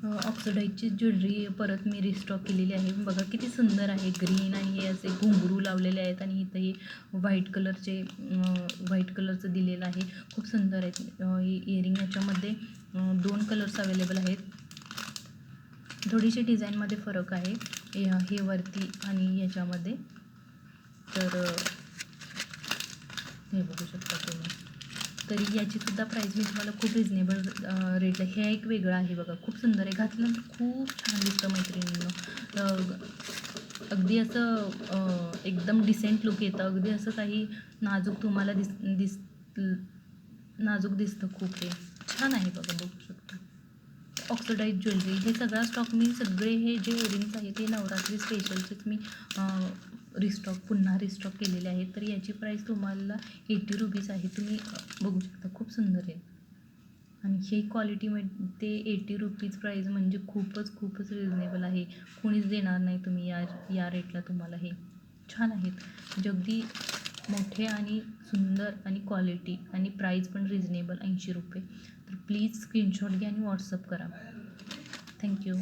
ऑक्सिडाईजची jewellery परत मी restock केलेली आहे. बघा किती सुंदर आहे. ग्रीन आणि हे असे घुंगरू लावलेले आहेत आणि इथं हे व्हाईट कलरचं दिलेलं आहे. खूप सुंदर आहेत. ही इयरिंग याच्यामध्ये 2 कलर्स अवेलेबल आहेत. थोडीशी डिझाईनमध्ये फरक आहे हे वरती आणि याच्यामध्ये. तर हे बघू शकता तुम्ही. तरी याचीसुद्धा प्राईस मी तुम्हाला खूप रिजनेबल रेटला. हे एक वेगळं आहे बघा, खूप सुंदर आहे. घातल्यानंतर खूप छान दिसतं मैत्रिणींनो. अगदी असं एकदम डिसेंट लुक येतं. अगदी असं काही नाजूक तुम्हाला नाजूक दिसतं खूप. हे छान आहे बघा, बघू शकता. ऑक्सिडाईज ज्वेलरी हे सगळा स्टॉक मी सगळे हे जे इयरिंग्स आहेत ते नवरात्री स्पेशलचेच मी पुन्हा रिस्टॉक केलेले आहेत. तर याची प्राईस तुम्हाला 80 रुपीज आहे. तुम्ही बघू शकता, खूप सुंदर आहे. आणि ही क्वालिटीमध्ये 80 रुपीज प्राईस म्हणजे खूपच रिजनेबल आहे. कोणीच देणार नाही तुम्ही या रेटला. तुम्हाला हे छान आहेत. म्हणजे अगदी मोठे आणि सुंदर आणि क्वालिटी आणि प्राईस पण रिजनेबल 80 रुपये. तर प्लीज स्क्रीनशॉट घ्या आणि व्हॉट्सअप करा. थँक्यू.